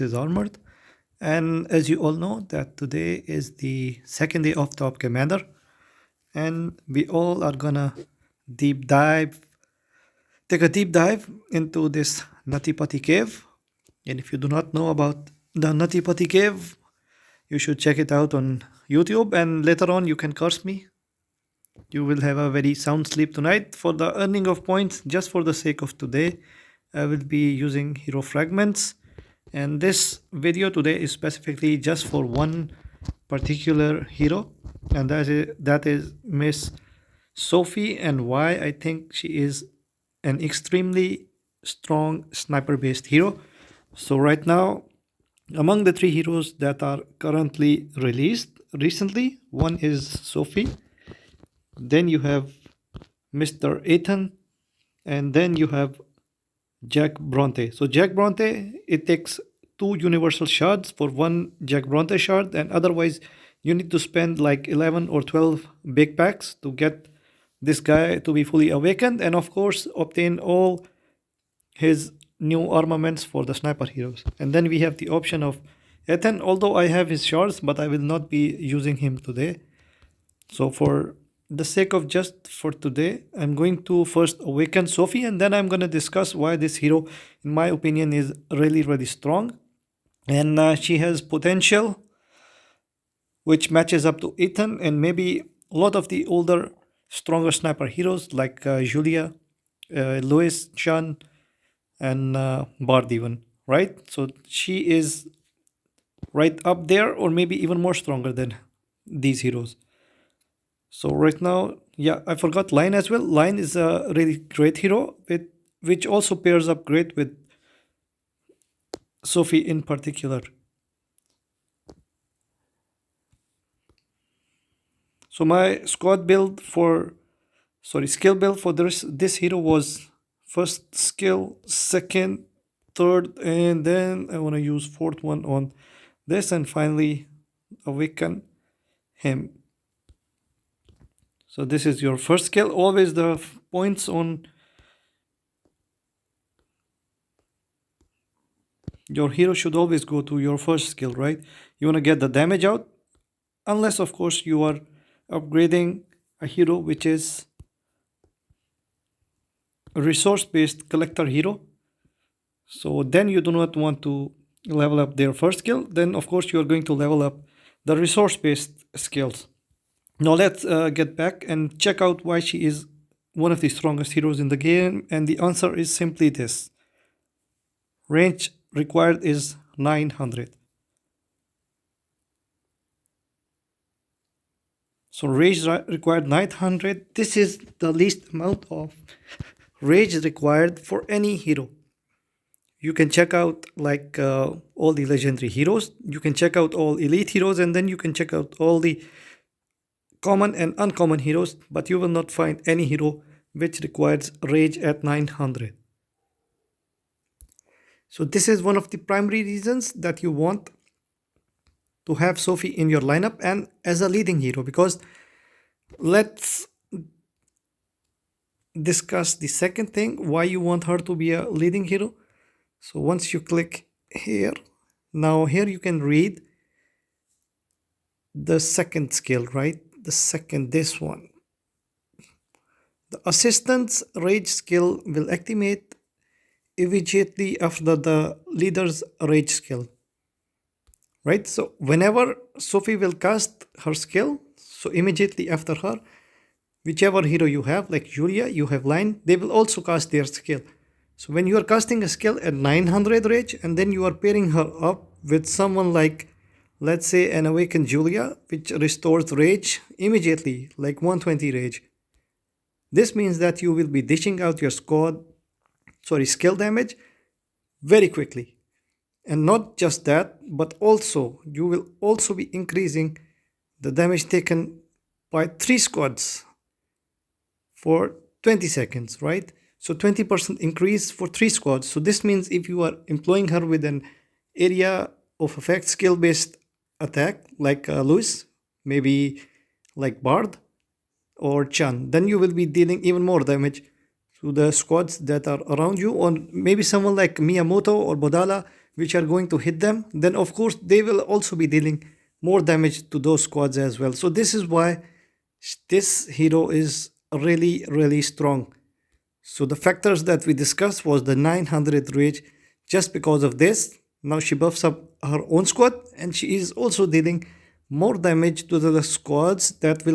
Is Armored. And as you all know, that today is the second day of Top Commander, and we all are gonna deep dive, take a deep dive into this Nutty Putty Cave. And if you do not know about the Nutty Putty Cave, you should check it out on YouTube. And later on, you can curse me. You will have a very sound sleep tonight. For the earning of points, just for the sake of today, I will be using hero fragments. And this video today is specifically just for one particular hero, and that is Miss Sophie, and why I think she is an extremely strong sniper based hero. So right now, among the three heroes that are currently released recently, one is Sophie, then you have Mr. Ethan, and then you have Jack Bronte. So Jack Bronte, it takes two universal shards for one Jack Bronte shard, and otherwise you need to spend like 11 or 12 big packs to get this guy to be fully awakened, and of course obtain all his new armaments for the sniper heroes. And then we have the option of Ethan, although I have his shards, but I will not be using him today. So for the sake of just for today, I'm going to first awaken Sophie, and then I'm going to discuss why this hero, in my opinion, is really, really strong. And she has potential which matches up to Ethan and maybe a lot of the older, stronger sniper heroes like Julia, Louis, Chan, and Bard, even, right? So she is right up there, or maybe even more stronger than these heroes. So right now, yeah, I forgot Line as well. Line is a really great hero, which also pairs up great with Sophie in particular. So my squad build for, sorry, skill build for this hero was first skill, second, third, and then I want to use fourth one on this, and finally awaken him. So this is your first skill. Always the points on your hero should always go to your first skill, right? You want to get the damage out, unless of course you are upgrading a hero which is a resource based collector hero. So then you do not want to level up their first skill. Then of course you are going to level up the resource based skills. Now let's get back and check out why she is one of the strongest heroes in the game, and the answer is simply this: range required is 900. So rage required 900. This is the least amount of rage required for any hero. You can check out like all the legendary heroes, you can check out all elite heroes, and then you can check out all the common and uncommon heroes, but you will not find any hero which requires rage at 900. So this is one of the primary reasons that you want to have Sophie in your lineup and as a leading hero, because let's discuss the second thing why you want her to be a leading hero. So once you click here, now here you can read the second skill, right? This one. The assistant's rage skill will activate immediately after the leader's rage skill, right? So whenever Sophie will cast her skill, so immediately after her, whichever hero you have, like Julia, you have Line, they will also cast their skill. So when you are casting a skill at 900 rage, and then you are pairing her up with someone like, let's say, an awakened Julia, which restores rage immediately, like 120 rage. This means that you will be dishing out your skill damage very quickly. And not just that, but also you will also be increasing the damage taken by 3 squads for 20 seconds, right? So 20% increase for 3 squads. So this means if you are employing her with an area of effect skill based attack like Louis, maybe like Bard or Chan, then you will be dealing even more damage to the squads that are around you, or maybe someone like Miyamoto or Bodala, which are going to hit them, then of course they will also be dealing more damage to those squads as well. So this is why this hero is really strong. So the factors that we discussed was the 900 rage. Just because of this, now she buffs up her own squad, and she is also dealing more damage to the squads that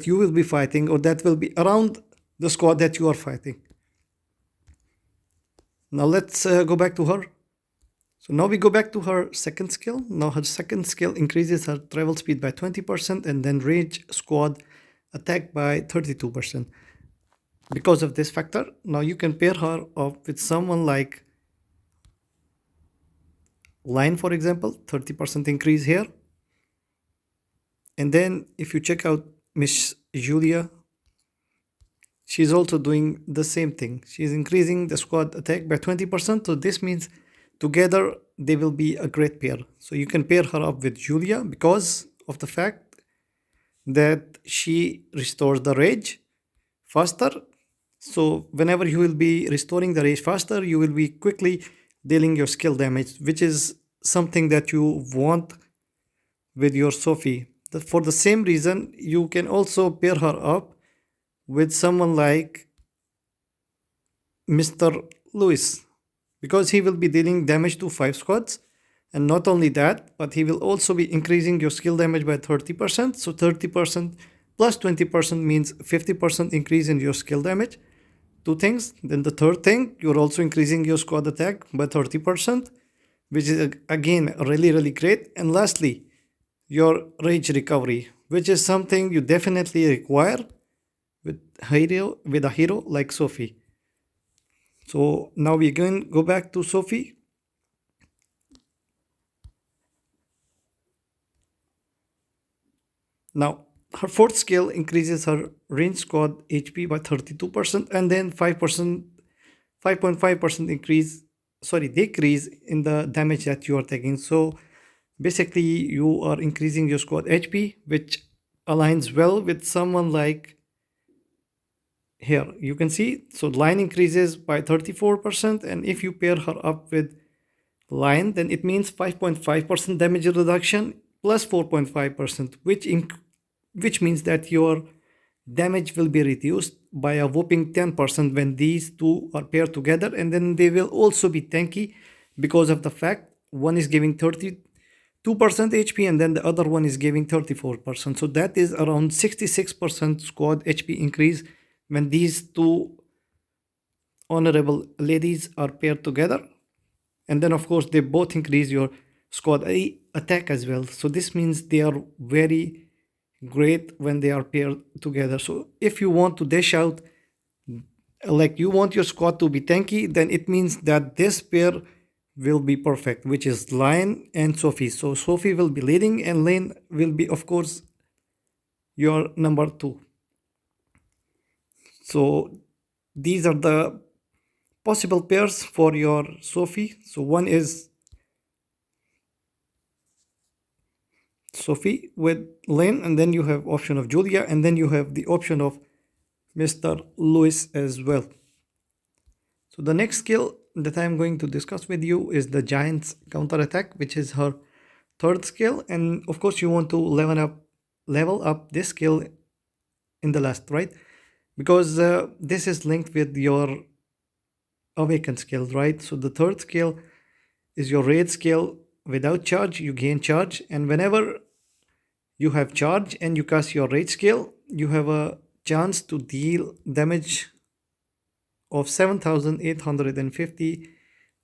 you will be fighting, or that will be around the squad that you are fighting. Now let's go back to her. So now we go back to her second skill. Now her second skill increases her travel speed by 20% and then range squad attack by 32%. Because of this factor, now you can pair her up with someone like Line, for example, 30% increase here. And then if you check out Miss Julia, she's also doing the same thing. She's increasing the squad attack by 20%. So this means together they will be a great pair. So you can pair her up with Julia because of the fact that she restores the rage faster. So whenever you will be restoring the rage faster, you will be quickly dealing your skill damage, which is something that you want with your Sophie. For the same reason, you can also pair her up with someone like Mr. Lewis, because he will be dealing damage to 5 squads. And not only that, but he will also be increasing your skill damage by 30%. So 30% plus 20% means 50% increase in your skill damage. Two things. Then the third thing, you're also increasing your squad attack by 30%, which is again really great. And lastly, your rage recovery, which is something you definitely require with a hero like Sophie. So now we again go back to Sophie. Now her fourth skill increases her range squad HP by 32% and then 5.5% decrease in the damage that you are taking. So basically you are increasing your squad HP, which aligns well with someone like here. You can see, so line increases by 34%, and if you pair her up with line, then it means 5.5% damage reduction plus 4.5%, which means that your damage will be reduced by a whopping 10% when these two are paired together. And then they will also be tanky because of the fact one is giving 32% HP and then the other one is giving 34%. So that is around 66% squad HP increase when these two honorable ladies are paired together. And then of course they both increase your squad attack as well. So this means they are very great when they are paired together. So if you want to dish out, like you want your squad to be tanky, then it means that this pair will be perfect, which is Lion and Sophie. So Sophie will be leading and Lane will be of course your number 2. So these are the possible pairs for your Sophie. So one is Sophie with Lynn, and then you have option of Julia, and then you have the option of Mr. Lewis as well. So the next skill that I'm going to discuss with you is the Giant's counterattack, which is her third skill. And of course you want to level up this skill in the last, right? Because this is linked with your awakened skill, right? So the third skill is your raid skill. Without charge, you gain charge, and whenever you have charge and you cast your raid skill, you have a chance to deal damage of 7,850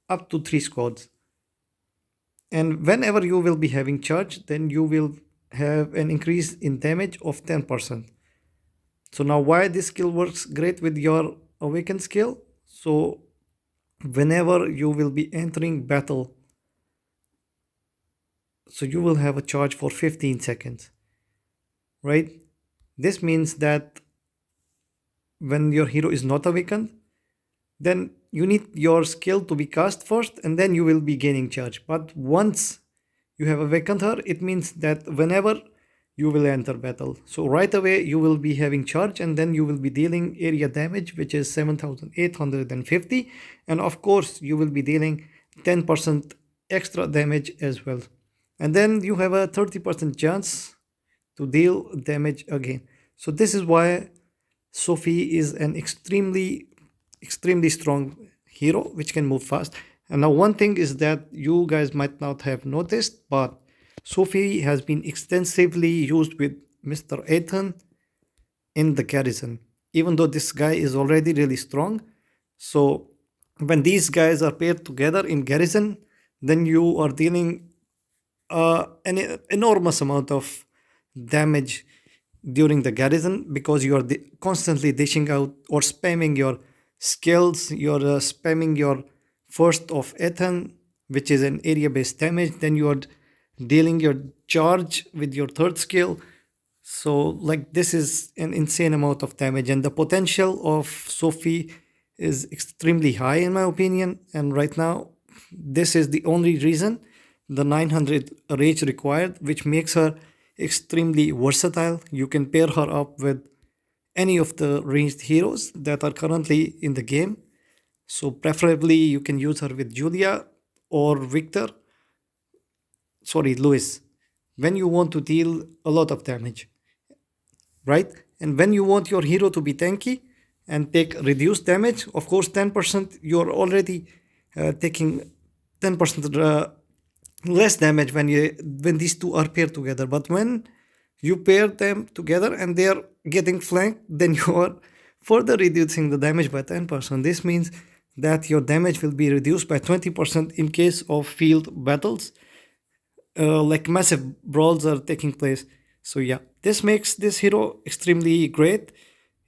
up to 3 squads. And whenever you will be having charge, then you will have an increase in damage of 10%. So now why this skill works great with your awakened skill? So whenever you will be entering battle, so you will have a charge for 15 seconds, right? This means that when your hero is not awakened, then you need your skill to be cast first and then you will be gaining charge. But once you have awakened her, it means that whenever you will enter battle, so right away you will be having charge and then you will be dealing area damage, which is 7,850, and of course you will be dealing 10% extra damage as well. And then you have a 30% chance to deal damage again. So this is why Sophie is an extremely strong hero which can move fast. And now one thing is that you guys might not have noticed, but Sophie has been extensively used with Mr. Ethan in the garrison, even though this guy is already really strong. So when these guys are paired together in garrison, then you are dealing an enormous amount of damage during the garrison because you are constantly dishing out or spamming your skills. You're spamming your first of Ethan, which is an area based damage. Then you are dealing your charge with your third skill. So, like, this is an insane amount of damage, and the potential of Sophie is extremely high, in my opinion. And right now, this is the only reason the 900 rage required, which makes her extremely versatile. You can pair her up with any of the ranged heroes that are currently in the game. So, preferably, you can use her with Julia or Victor, sorry, Louis, when you want to deal a lot of damage, right? And when you want your hero to be tanky and take reduced damage, of course, 10%, you're already taking 10% less damage when these two are paired together. But when you pair them together and they are getting flanked, then you are further reducing the damage by 10%. This means that your damage will be reduced by 20% in case of field battles, like massive brawls are taking place. So yeah, this makes this hero extremely great.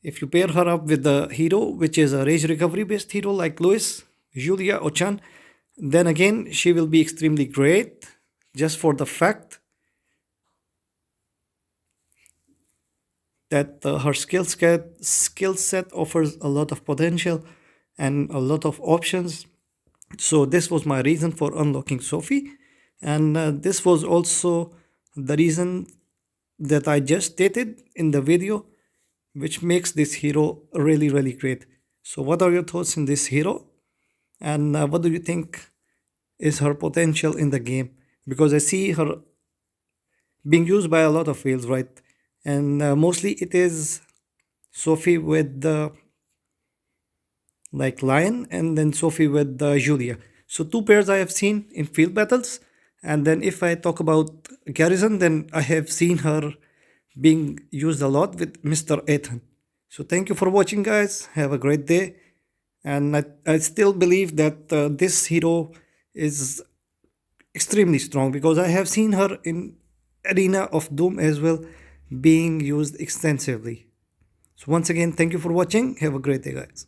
If you pair her up with the hero, which is a rage recovery based hero like Louis, Julia, or Chan, then again she will be extremely great just for the fact that her skill set offers a lot of potential and a lot of options. So this was my reason for unlocking Sophie, and this was also the reason that I just stated in the video, which makes this hero really great. So what are your thoughts in this hero, and what do you think is her potential in the game? Because I see her being used by a lot of whales, right? And mostly it is Sophie with the like Lion, and then Sophie with the Julia. So two pairs I have seen in field battles, and then if I talk about Garrison, then I have seen her being used a lot with Mr. Ethan. So thank you for watching, guys. Have a great day, and I still believe that this hero is extremely strong because I have seen her in Arena of Doom as well being used extensively. So once again, thank you for watching. Have a great day, guys.